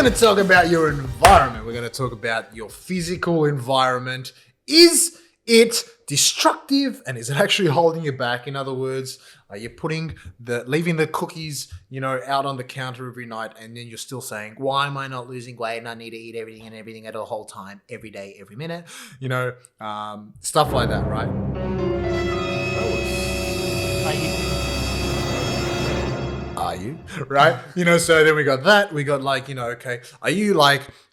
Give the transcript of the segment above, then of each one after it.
going to talk about your environment. We're going to talk about your physical environment. Is it destructive and is it actually holding you back? In other words, are you leaving the cookies, out on the counter every night, and then you're still saying, why am I not losing weight? And I need to eat everything at the whole time, every day, every minute, stuff like that, right? Are you? Right? So then we got that. We got okay, are you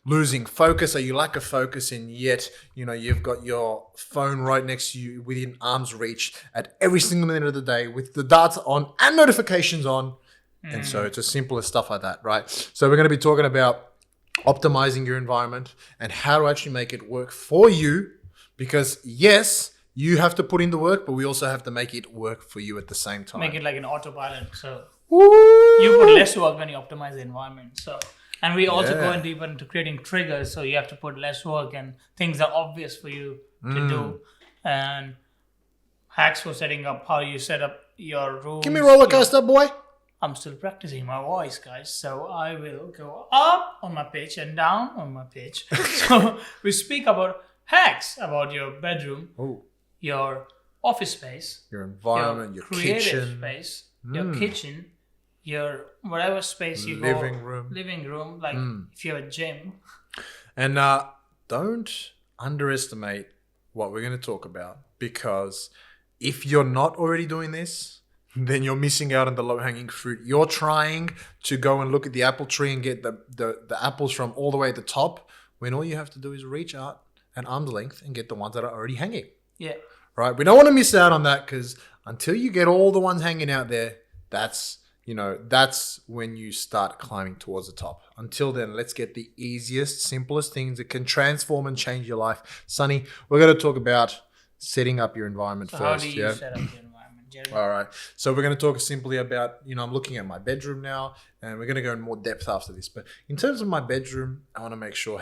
losing focus? Are you lack of focus? And yet, you've got your phone right next to you within arm's reach at every single minute of the day with the data on and notifications on. And so it's as simple as stuff like that, right? So we're going to be talking about optimizing your environment and how to actually make it work for you, because yes, you have to put in the work, but we also have to make it work for you at the same time. Make it like an autopilot. So Woo! you put less work when you optimize the environment. So, and we also go deeper into creating triggers. So you have to put less work and things are obvious for you to do. And hacks for setting up how you set up your room. Give me roller coaster, boy. I'm still practicing my voice, guys. So I will go up on my pitch and down on my pitch. So we speak about hacks about your bedroom, your office space, your environment, your creative kitchen, space, your kitchen, your whatever space you living room, if you have a gym. And don't underestimate what we're going to talk about, because if you're not already doing this, then you're missing out on the low-hanging fruit. You're trying to go and look at the apple tree and get the apples from all the way at the top, when all you have to do is reach out an arm's length and get the ones that are already hanging. Yeah. Right? We don't want to miss out on that, because until you get all the ones hanging out there, that's when you start climbing towards the top. Until then, let's get the easiest, simplest things that can transform and change your life. Sonny, we're going to talk about setting up your environment first. How do you set up your environment, Jeremy? All right. So we're going to talk simply about, I'm looking at my bedroom now, and we're going to go in more depth after this. But in terms of my bedroom, I want to make sure,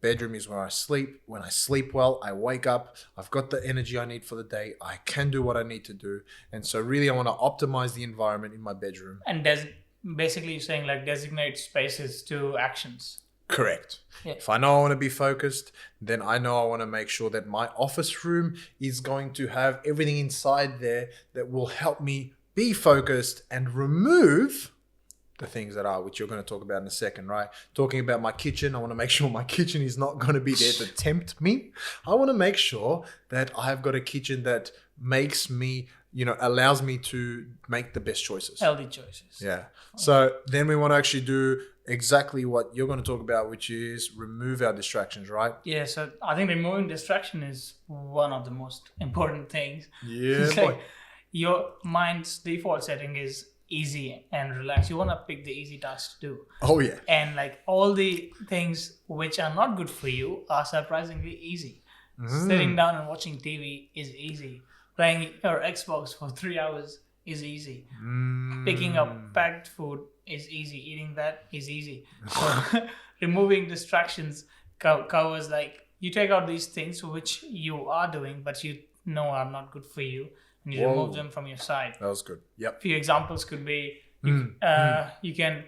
bedroom is where I sleep. When I sleep well, I wake up, I've got the energy I need for the day, I can do what I need to do. And so really I want to optimize the environment in my bedroom. And basically you're saying designate spaces to actions. Correct. Yeah. If I know I want to be focused, then I know I want to make sure that my office room is going to have everything inside there that will help me be focused and remove the things that are, which you're going to talk about in a second, right? Talking about my kitchen, I want to make sure my kitchen is not going to be there to tempt me. I want to make sure that I've got a kitchen that makes me, allows me to make the best choices. Healthy choices. Yeah. So then we want to actually do exactly what you're going to talk about, which is remove our distractions, right? Yeah. So I think removing distraction is one of the most important things. Yeah, It's boy. Your mind's default setting is easy and relaxed. You want to pick the easy tasks to do. Oh, yeah. And all the things which are not good for you are surprisingly easy. Sitting down and watching TV is easy. Playing your Xbox for 3 hours is easy. Picking up packed food is easy. Eating that is easy. So removing distractions covers you take out these things which you are doing but you know are not good for you, and you remove them from your side. That was good. Yep. A few examples could be you can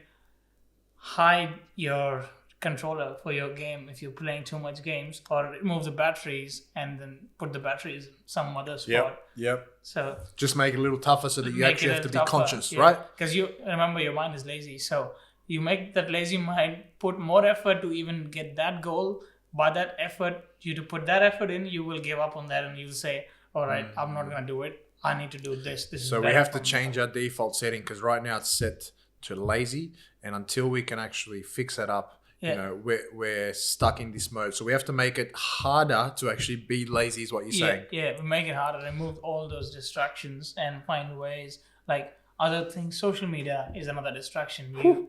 hide your controller for your game if you're playing too much games, or remove the batteries and then put the batteries in some other spot. Yep. So just make it a little tougher so that you actually have to be conscious, yeah. right? Because you remember your mind is lazy, so you make that lazy mind put more effort to even get that goal. By that effort, you to put that effort in, you will give up on that and you'll say, all right, I'm not going to do it. I need to do this. So we have to change our default setting, because right now it's set to lazy, and until we can actually fix that up, we're stuck in this mode. So we have to make it harder to actually be lazy, is what you're saying. Yeah, we make it harder, remove all those distractions and find ways other things. Social media is another distraction. You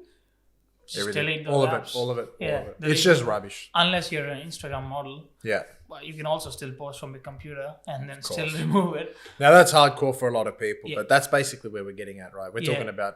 just delete those apps. All of it. Delete It's just them. rubbish. Unless you're an Instagram model. Yeah. But you can also still post from your computer and then still remove it. Now that's hardcore for a lot of people, Yeah. but that's basically where we're getting at, right? We're talking about,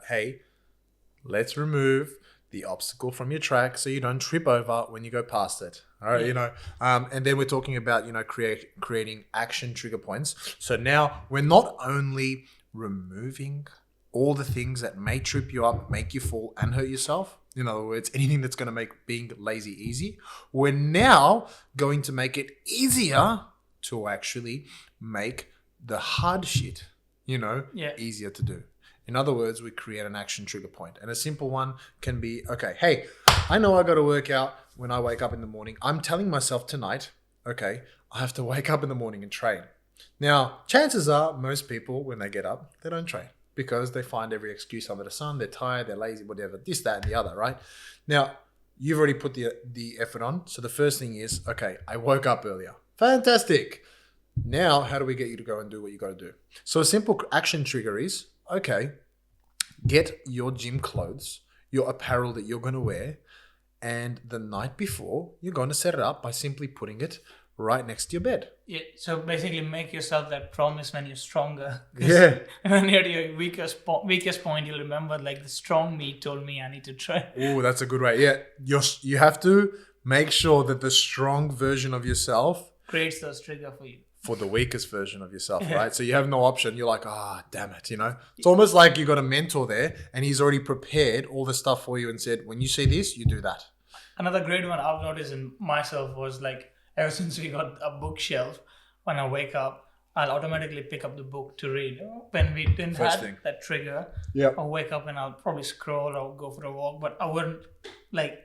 let's remove the obstacle from your track so you don't trip over when you go past it. All right, and then we're talking about, creating action trigger points. So now we're not only removing all the things that may trip you up, make you fall, and hurt yourself. In other words, anything that's going to make being lazy easy. We're now going to make it easier to actually make the hard shit, easier to do. In other words, we create an action trigger point. And a simple one can be, okay, hey, I know I got to work out when I wake up in the morning. I'm telling myself tonight, okay, I have to wake up in the morning and train. Now, chances are most people, when they get up, they don't train because they find every excuse under the sun. They're tired, they're lazy, whatever, this, that, and the other, right? Now, you've already put the effort on. So the first thing is, okay, I woke up earlier. Fantastic. Now, how do we get you to go and do what you got to do? So a simple action trigger is, okay, get your gym clothes, your apparel that you're going to wear, and the night before, you're going to set it up by simply putting it right next to your bed. Yeah, so basically make yourself that promise when you're stronger. Yeah. When you're at your weakest point, you'll remember like the strong me told me I need to train. Oh, that's a good way. Yeah, you have to make sure that the strong version of yourself creates those trigger for you. For the weakest version of yourself, right? So you have no option. You're like, damn it, It's almost like you got a mentor there and he's already prepared all the stuff for you and said, when you see this, you do that. Another great one I've noticed in myself was like, ever since we got a bookshelf, when I wake up, I'll automatically pick up the book to read. When we didn't have that trigger, I'll wake up and I'll probably scroll or go for a walk, but I wouldn't like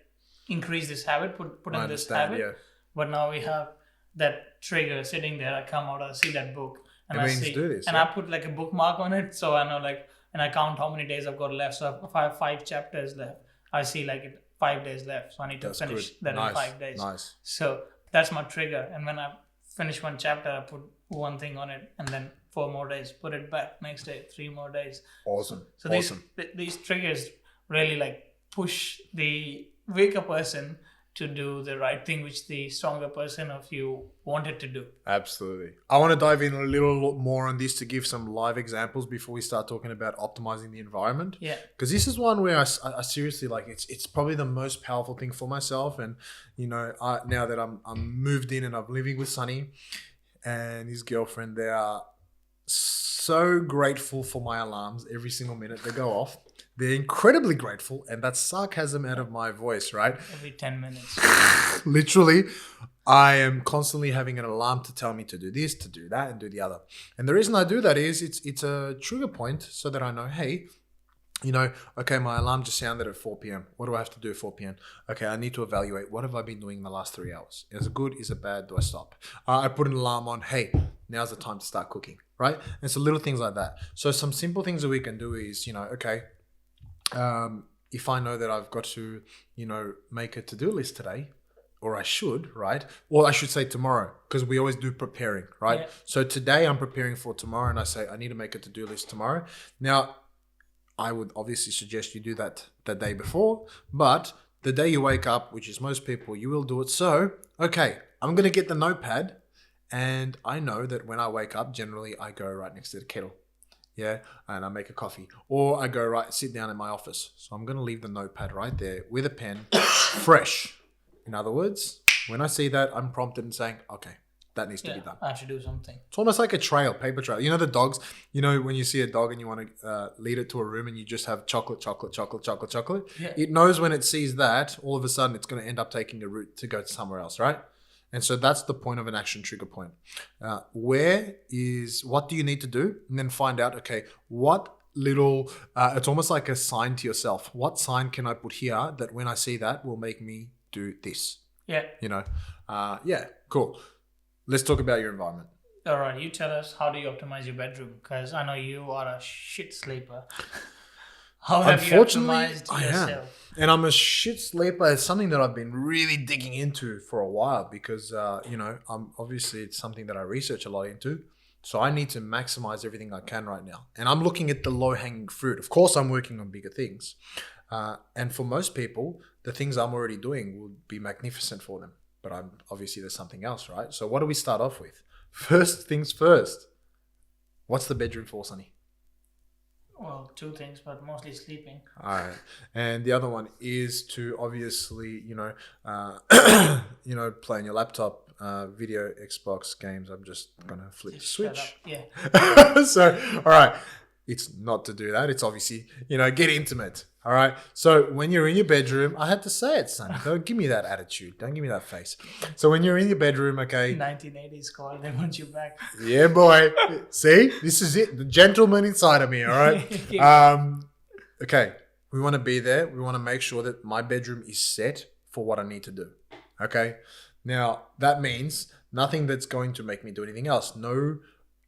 increase this habit, put in this habit. Yeah. But now we have that trigger sitting there. I come out, I see that book, and I see, and I put like a bookmark on it, so I know like, and I count how many days I've got left. So if I have 5 chapters left, I see like 5 days left, so I need to finish that in 5 days. Nice. So that's my trigger, and when I finish one chapter, I put one thing on it, and then 4 more days, put it back next day, 3 more days. Awesome. So these triggers really like push the weaker person to do the right thing, which the stronger person of you wanted to do. Absolutely. I want to dive in a little more on this to give some live examples before we start talking about optimizing the environment. Yeah. Because this is one where I seriously like, it's probably the most powerful thing for myself. And, now that I'm moved in and I'm living with Sonny and his girlfriend, they are so grateful for my alarms every single minute they go off. They're incredibly grateful, and that's sarcasm out of my voice, right? Every 10 minutes. Literally, I am constantly having an alarm to tell me to do this, to do that, and do the other. And the reason I do that is it's a trigger point so that I know, hey, okay, my alarm just sounded at 4 p.m. What do I have to do at 4 p.m.? Okay, I need to evaluate what have I been doing in the last 3 hours? Is it good? Is it bad? Do I stop? I put an alarm on, hey, now's the time to start cooking, right? And so little things like that. So some simple things that we can do is, okay, if I know that I've got to, make a to-do list today, or I should, right? Or I should say tomorrow, because we always do preparing, right? Yeah. So today I'm preparing for tomorrow, and I say I need to make a to-do list tomorrow. Now, I would obviously suggest you do that the day before, but the day you wake up, which is most people, you will do it. So, okay, I'm going to get the notepad, and I know that when I wake up, generally I go right next to the kettle. Yeah, and I make a coffee, or I go sit down in my office. So I'm going to leave the notepad right there with a pen, fresh. In other words, when I see that, I'm prompted and saying, okay, that needs to be done. I have to do something. It's almost like a paper trail. The dogs, when you see a dog and you want to lead it to a room and you just have chocolate. Yeah. It knows when it sees that, all of a sudden it's going to end up taking a route to go to somewhere else, right? And so that's the point of an action trigger point. What do you need to do? And then find out, okay, what little, it's almost like a sign to yourself. What sign can I put here that when I see that will make me do this? Yeah. Cool. Let's talk about your environment. All right. You tell us, how do you optimize your bedroom? Because I know you are a shit sleeper. How have you optimized yourself? I am. And I'm a shit sleeper. It's something that I've been really digging into for a while because, obviously it's something that I research a lot into. So I need to maximize everything I can right now. And I'm looking at the low-hanging fruit. Of course, I'm working on bigger things. And for most people, the things I'm already doing would be magnificent for them. But obviously there's something else, right? So what do we start off with? First things first. What's the bedroom for, Sonny? Well, 2 things, but mostly sleeping. All right. And the other one is to obviously, play on your laptop, video, Xbox games. I'm just going to flip the switch. Yeah. So, all right. it's not to do that. It's obviously, get intimate. All right. So when you're in your bedroom, I had to say it, Sonny. Don't give me that attitude. Don't give me that face. So when you're in your bedroom, okay. 1980s call. They want you back. Yeah, boy. See, this is it. The gentleman inside of me. All right. Okay. We want to be there. We want to make sure that my bedroom is set for what I need to do. Okay. Now that means nothing that's going to make me do anything else. No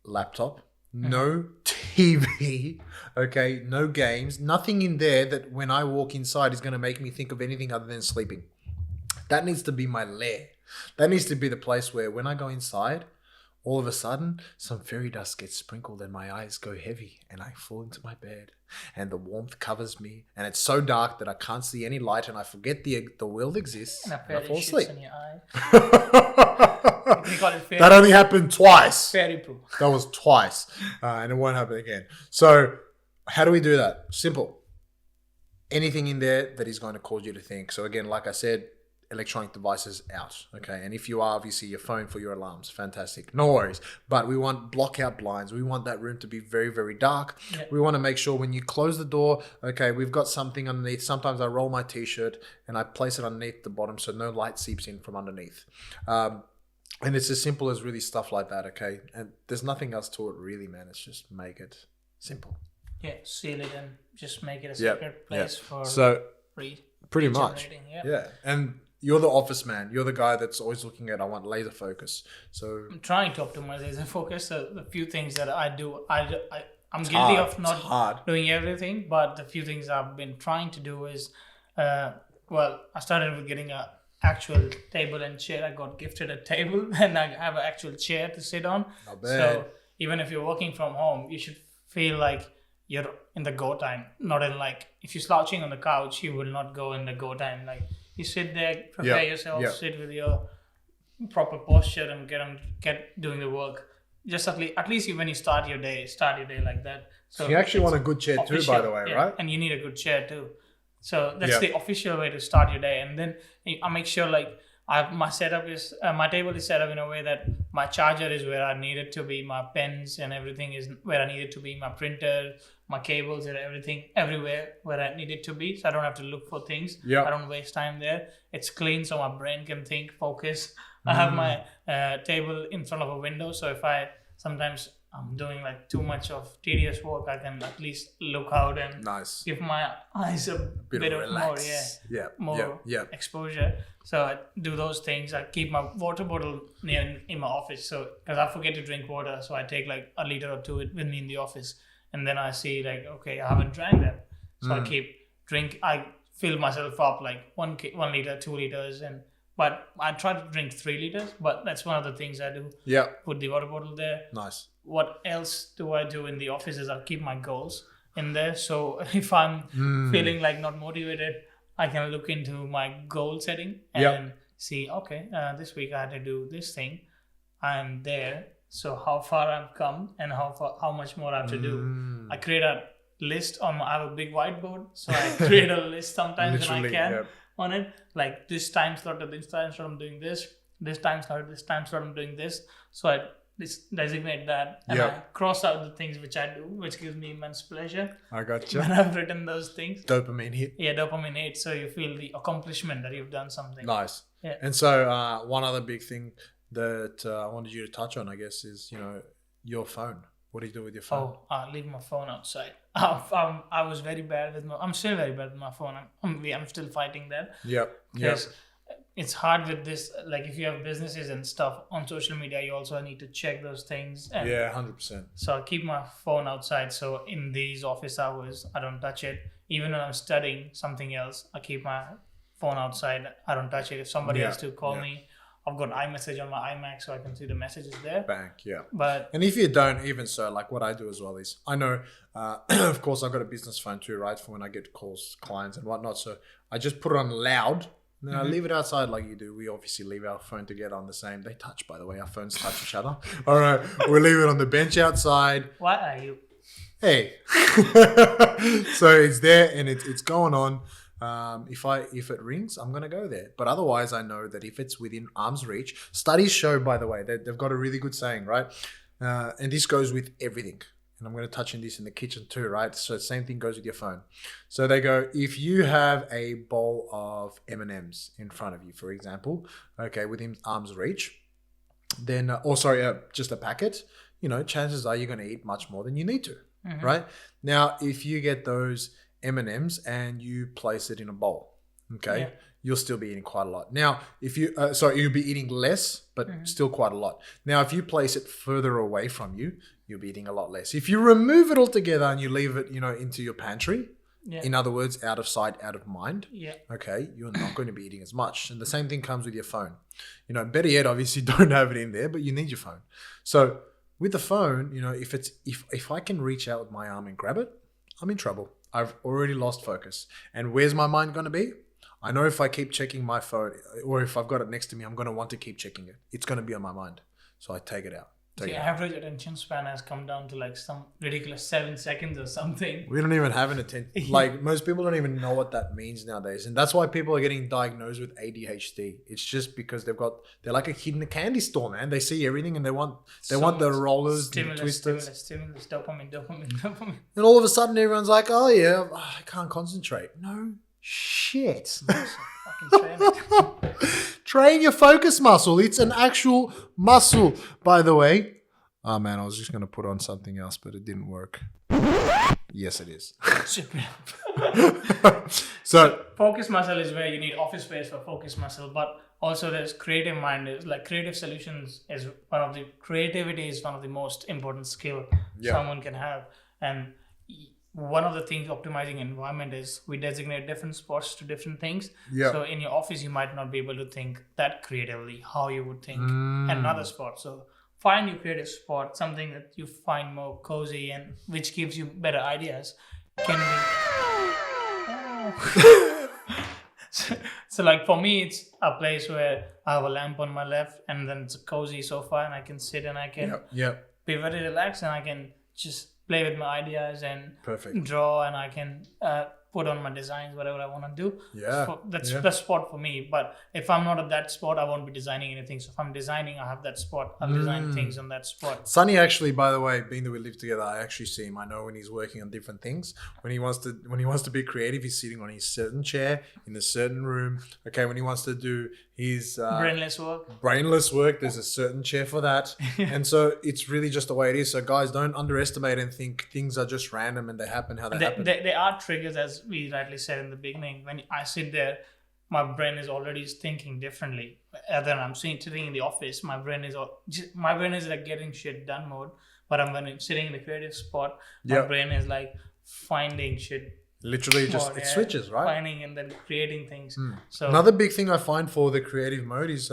laptop. No TV, okay, no games, nothing in there that when I walk inside is going to make me think of anything other than sleeping. That needs to be my lair. That needs to be the place where when I go inside, all of a sudden, some fairy dust gets sprinkled and my eyes go heavy and I fall into my bed and the warmth covers me and it's so dark that I can't see any light and I forget the world exists And I fall asleep. in your eye. They call it fairy. That only happened twice. Fairy poo. That was twice. And it won't happen again. So how do we do that? Simple. Anything in there that is going to cause you to think. So again, like I said, electronic devices out. Okay. And if you are, obviously your phone for your alarms, fantastic. No worries. But we want block out blinds. We want that room to be very, very dark. Yep. We want to make sure when you close the door, okay, we've got something underneath. Sometimes I roll my t-shirt and I place it underneath the bottom so no light seeps in from underneath. And it's as simple as really stuff like that, okay? And there's nothing else to it really, man. It's just make it simple. Yeah, seal it and just make it a separate place for pretty much. Yep. Yeah. And you're the office man. You're the guy that's always looking at, I want laser focus. So I'm trying to optimize laser focus. So the few things that I do, I'm guilty of not doing everything, but the few things I've been trying to do is, I started with getting a actual table and chair. I got gifted a table and I have an actual chair to sit on. Not bad. So even if you're working from home, you should feel like you're in the go time, not in like, if you're slouching on the couch, you will not go in the go time. Like you sit there, prepare yourself, sit with your proper posture and get doing the work. Just at least when you start your day like that. So you actually want a good chair too, by the way, right? And you need a good chair too. So that's the official way to start your day. And then I make sure like my setup is, my table is set up in a way that my charger is where I need it to be. My pens and everything is where I need it to be. My printer, my cables and everything, everywhere where I need it to be. So I don't have to look for things. Yeah. I don't waste time there. It's clean so my brain can think, focus. I have my table in front of a window. So if sometimes I'm doing like too much of tedious work, I can at least look out and give my eyes a bit of more exposure. So I do those things. I keep my water bottle in my office. So because I forget to drink water, so I take like a liter or two with me in the office, and then I see like, okay, I haven't drank that, so I fill myself up like 1 liter, 2 liters, but I try to drink 3 liters. But that's one of the things I do. Yeah, put the water bottle there. Nice. What else do I do in the office is I keep my goals in there. So if I'm feeling like not motivated, I can look into my goal setting and see, okay, this week I had to do this thing. I'm there. So how far I've come and how much more I have to do. I create a list I have a big whiteboard. So I create a list sometimes when I can on it. Like this time slot to this time slot I'm doing this. This time slot I'm doing this. So I designate that and I cross out the things which I do, which gives me immense pleasure. I gotcha. When I've written those things. Dopamine hit. Yeah, dopamine hit. So you feel the accomplishment that you've done something. Nice. Yeah. And so one other big thing that I wanted you to touch on, I guess, is your phone. What do you do with your phone? Oh, I leave my phone outside. I was very bad with I'm still very bad with my phone. I'm still fighting that. Yep. Because it's hard with this. Like if you have businesses and stuff on social media, you also need to check those things. And 100%. So I keep my phone outside. So in these office hours, I don't touch it. Even when I'm studying something else, I keep my phone outside. I don't touch it. If somebody has to call me, I've got iMessage on my iMac so I can see the messages there. Bank, But and if you don't, even so, like what I do as well is, I know, of course, I've got a business phone too, right? For when I get calls, clients and whatnot. So I just put it on loud. And then I leave it outside like you do. We obviously leave our phone together on the same. They touch, by the way. Our phones touch each other. All right. We leave it on the bench outside. Why are you? Hey. So it's there and it's going on. If it rings, I'm going to go there. But otherwise, I know that if it's within arm's reach, studies show, by the way, they've got a really good saying, right? And this goes with everything. and I'm going to touch on this in the kitchen too, right? So same thing goes with your phone. So they go, if you have a bowl of M&Ms in front of you, for example, okay, within arm's reach, then, just a packet, chances are you're going to eat much more than you need to, right? Now, if you get those M&Ms and you place it in a bowl, okay, you'll still be eating quite a lot. Now, if you, you'll be eating less, but still quite a lot. Now, if you place it further away from you, you'll be eating a lot less. If you remove it altogether and you leave it, into your pantry, in other words, out of sight, out of mind, okay, you're not going to be eating as much. And the same thing comes with your phone. Better yet, obviously don't have it in there, but you need your phone. So with the phone, if I can reach out with my arm and grab it, I'm in trouble. I've already lost focus. And where's my mind going to be? I know if I keep checking my phone, or if I've got it next to me, I'm going to want to keep checking it. It's going to be on my mind. So I take it out. The average attention span has come down to like some ridiculous 7 seconds or something. We don't even have an attention. Like most people don't even know what that means nowadays. And that's why people are getting diagnosed with ADHD. It's just because they're like a kid in a candy store, man. They see everything and they want the rollers, the twisters. Stimulus, dopamine. And all of a sudden everyone's like, oh yeah, I can't concentrate. No shit. Train your focus muscle. It's an actual muscle, by the way. Oh man, I was just going to put on something else, but it didn't work. Yes, it is. So focus muscle is where you need office space for focus muscle, but also there's creative mind. Is like creative solutions is creativity is one of the most important skill someone can have. And one of the things optimizing environment is we designate different spots to different things. So in your office, you might not be able to think that creatively how you would think at another spot. So find your creative spot, something that you find more cozy and which gives you better ideas. So like for me, it's a place where I have a lamp on my left and then it's a cozy sofa and I can sit and I can be very relaxed and I can just play with my ideas and draw and I can put on my designs, whatever I want to do. So that's the spot for me. But if I'm not at that spot, I won't be designing anything. So if I'm designing, I have that spot. I'll design things on that spot. Sonny actually, by the way, being that we live together, I actually see him. I know when he's working on different things. When he wants to be creative, he's sitting on his certain chair in a certain room. Okay, when he wants to do his brainless work, there's a certain chair for that. And so it's really just the way it is. So guys, don't underestimate and think things are just random and they happen how they happen. There are triggers, as we rightly said in the beginning. When I sit there, my brain is already thinking differently. Other than I'm sitting in the office, my brain is like getting shit done mode. But when I'm sitting in the creative spot, my brain is like finding shit. Literally just it switches, right? Finding and then creating things. So another big thing I find for the creative mode is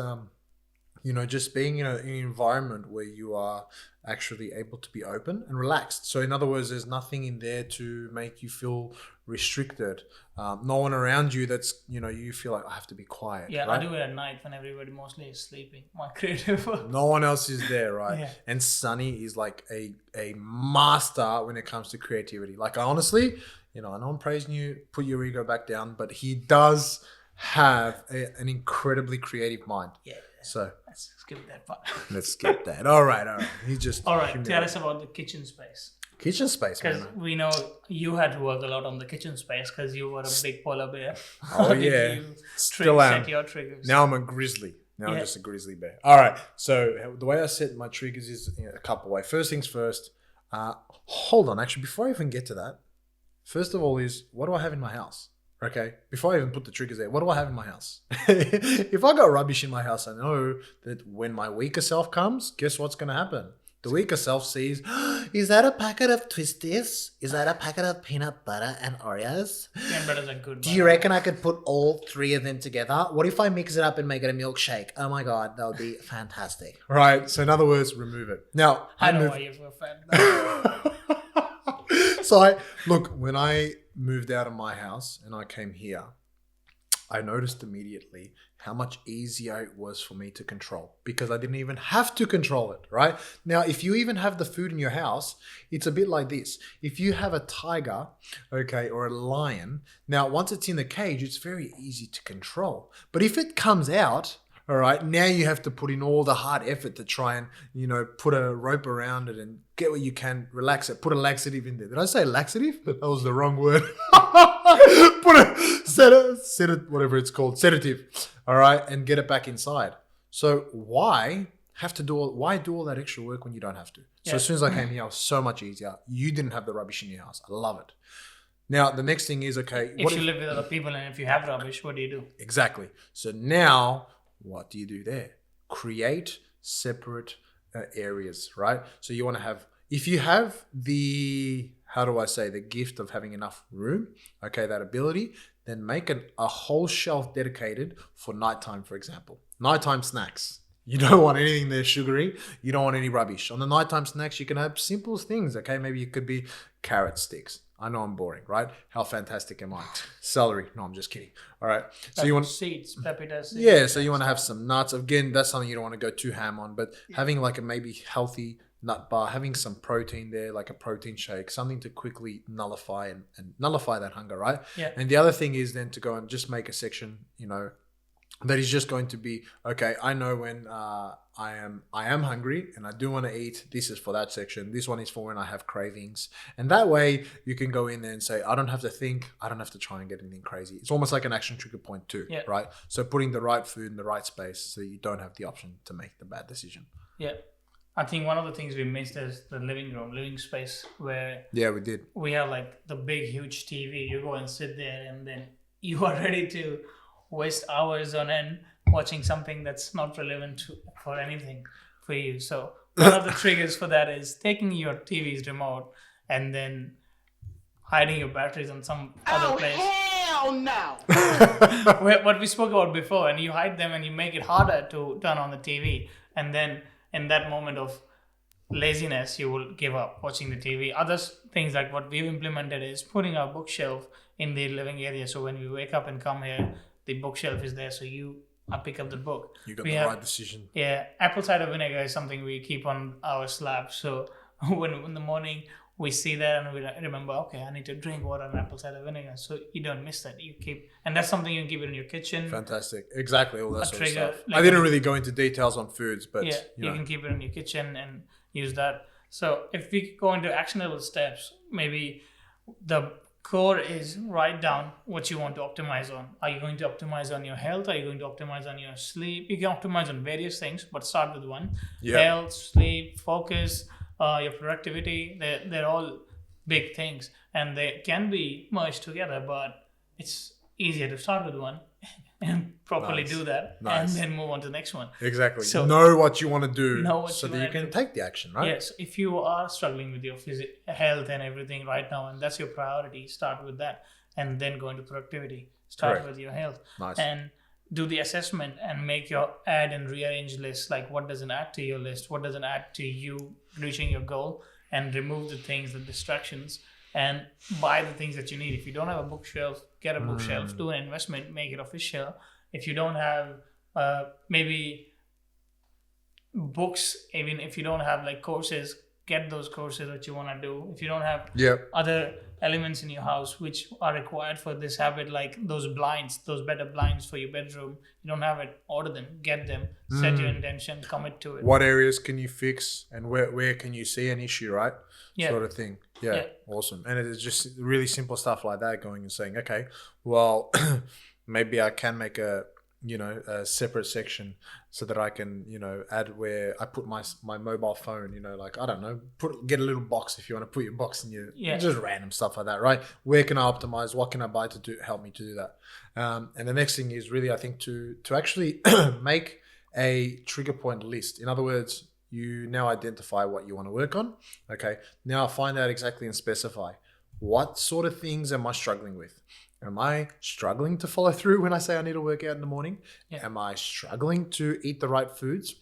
just being in an environment where you are actually able to be open and relaxed. So in other words, there's nothing in there to make you feel restricted. No one around you that's, you feel like I have to be quiet. Yeah, right? I do it at night when everybody mostly is sleeping. My creative work. No one else is there, right? Yeah. And Sunny is like a master when it comes to creativity. Like I honestly, I know I'm praising you, put your ego back down, but he does have an incredibly creative mind. Yeah. So let's skip that part. Let's skip that. All right. All right. Tell us about the kitchen space. Kitchen space, because we know you had to work a lot on the kitchen space because you were a big polar bear. Oh yeah, still am. Set your triggers. Now I'm a grizzly. I'm just a grizzly bear. All right. So the way I set my triggers is a couple ways. First things first. Hold on. Actually, before I even get to that, first of all is what do I have in my house? Okay, before I even put the triggers there, what do I have in my house? If I got rubbish in my house, I know that when my weaker self comes, guess what's going to happen? The weaker self sees, is that a packet of Twisties? Is that a packet of peanut butter and Oreos? Peanut butters are good. Do you reckon I could put all three of them together? What if I mix it up and make it a milkshake? Oh my God, that would be fantastic. Right, so in other words, remove it. Now, I know why you're a fan. So when I moved out of my house and I came here, I noticed immediately how much easier it was for me to control because I didn't even have to control it, right? Now, if you even have the food in your house, it's a bit like this. If you have a tiger, okay, or a lion, now once it's in the cage, it's very easy to control. But if it comes out, All right. Now you have to put in all the hard effort to try and, put a rope around it and get what you can, relax it, put a laxative in there. Did I say laxative? That was the wrong word. Put a whatever it's called, sedative. All right. And get it back inside. So why do all that extra work when you don't have to? So as soon as I came here, it was so much easier. You didn't have the rubbish in your house. I love it. Now, the next thing is, okay. If you live with other people and if you have rubbish, what do you do? Exactly. So now, what do you do there? Create separate areas, right? So you want to have, if you have the gift of having enough room, okay, that ability, then make a whole shelf dedicated for nighttime, for example. Nighttime snacks. You don't want anything there sugary. You don't want any rubbish. On the nighttime snacks, you can have simple things, okay? Maybe it could be carrot sticks. I know I'm boring, right? How fantastic am I? Celery. No, I'm just kidding. All right. So you want seeds, pepita seeds. Yeah, so you want to have some nuts. Again, that's something you don't want to go too ham on, but having like a maybe healthy nut bar, having some protein there, like a protein shake, something to quickly nullify and nullify that hunger, right? Yeah. And the other thing is then to go and just make a section, that is just going to be, okay, I know when I am hungry and I do want to eat, this is for that section. This one is for when I have cravings. And that way you can go in there and say, I don't have to think, I don't have to try and get anything crazy. It's almost like an action trigger point too, right? So putting the right food in the right space so you don't have the option to make the bad decision. Yeah. I think one of the things we missed is the living space where we did. We have like the big, huge TV. You go and sit there and then you are ready to waste hours on end watching something that's not relevant for anything for you. So one of the triggers for that is taking your TV's remote and then hiding your batteries on some other place. Hell no! What we spoke about before, and you hide them and you make it harder to turn on the TV. And then in that moment of laziness, you will give up watching the TV. Other things like what we've implemented is putting our bookshelf in the living area. So when we wake up and come here, the bookshelf is there, so I pick up the book. You got the right decision. Yeah, apple cider vinegar is something we keep on our slab. So when in the morning we see that and we remember, okay, I need to drink water and apple cider vinegar. So you don't miss that. And that's something you can keep it in your kitchen. Fantastic. Exactly, all that sort of stuff. Like I didn't really go into details on foods, but you can keep it in your kitchen and use that. So if we go into actionable steps, maybe the core is write down what you want to optimize on. Are you going to optimize on your health? Are you going to optimize on your sleep? You can optimize on various things, but start with one. Health, sleep, focus, your productivity. They're all big things and they can be merged together, but it's easier to start with one and properly do that and then move on to the next one. Exactly. So know what you want to do so that you can do. take the action, right? Yes. If you are struggling with your health and everything right now, and that's your priority, start with that and then go into productivity. Start with your health and do the assessment and make your add and rearrange list. Like what doesn't add to your list? What doesn't add to you reaching your goal? And remove the things, the distractions, and buy the things that you need. If you don't have a bookshelf, get a bookshelf, do an investment, make it official. If you don't have maybe books, even if you don't have like courses, get those courses that you want to do. If you don't have other elements in your house which are required for this habit, like those blinds, those better blinds for your bedroom, you don't have it, order them, get them, set your intention, commit to it. What areas can you fix and where can you see an issue, right? Sort of thing. Yeah, awesome. And it is just really simple stuff like that, going and saying, okay, well, maybe I can make a separate section so that I can, add where I put my mobile phone, like, I don't know, get a little box if you want to put your box in your, just random stuff like that, right? Where can I optimize? What can I buy to help me to do that? And the next thing is really, I think, to actually make a trigger point list. In other words, you now identify what you want to work on. Okay. Now find out exactly and specify what sort of things am I struggling with. Am I struggling to follow through when I say I need to work out in the morning? Am I struggling to eat the right foods?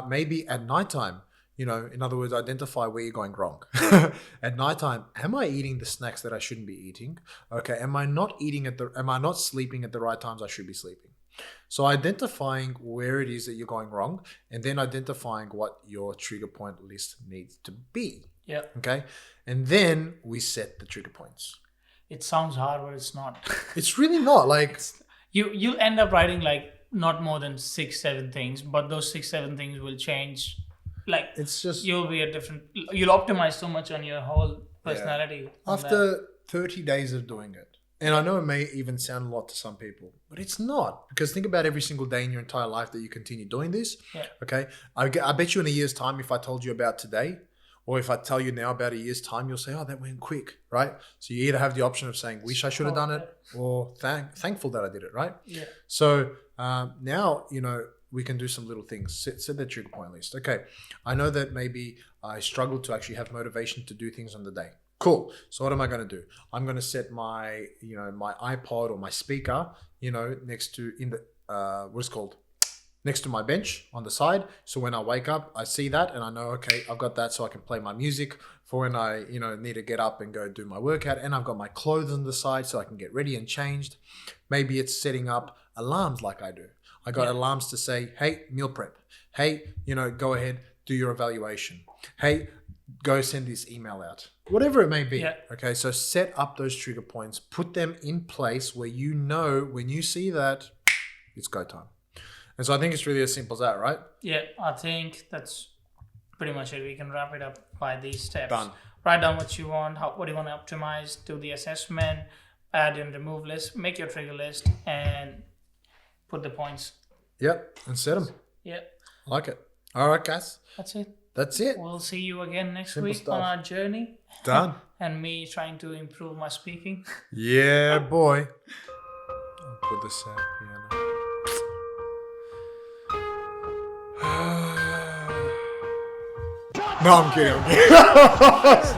Maybe at nighttime, in other words, identify where you're going wrong. At nighttime, am I eating the snacks that I shouldn't be eating? Okay. Am I not sleeping at the right times I should be sleeping? So identifying where it is that you're going wrong and then identifying what your trigger point list needs to be. Yeah. Okay. And then we set the trigger points. It sounds hard, but it's not. It's really not. Like you'll end up writing like not more than 6-7 things, but those 6-7 things will change. Like It's just you'll optimize so much on your whole personality. on that. after 30 days of doing it. And I know it may even sound a lot to some people, but it's not. Because think about every single day in your entire life that you continue doing this. Yeah. Okay. I bet you in a year's time, if I told you about today, or if I tell you now about a year's time, you'll say, oh, that went quick, right? So you either have the option of saying, wish I should have done it, or thankful that I did it, right? Yeah. So now, we can do some little things. Set that trigger point list. Okay. I know that maybe I struggle to actually have motivation to do things on the day. Cool. So what am I going to do? I'm going to set my, my iPod or my speaker, next to next to my bench on the side. So when I wake up, I see that and I know, okay, I've got that so I can play my music for when I, need to get up and go do my workout. And I've got my clothes on the side so I can get ready and changed. Maybe it's setting up alarms like I do. I got alarms to say, hey, meal prep. Hey, go ahead, do your evaluation. Hey, go send this email out. Whatever it may be. Yeah. Okay, so set up those trigger points. Put them in place where when you see that, it's go time. And so I think it's really as simple as that, right? Yeah, I think that's pretty much it. We can wrap it up by these steps. Done. Write down what you want, what do you want to optimize, do the assessment, add and remove list, make your trigger list, and put the points. Yep, and set them. Yeah. I like it. All right, guys. That's it. That's it. We'll see you again next Simple week stuff. on our journey. Done. And me trying to improve my speaking. Yeah, boy. I'll put the sad piano. No, I'm kidding.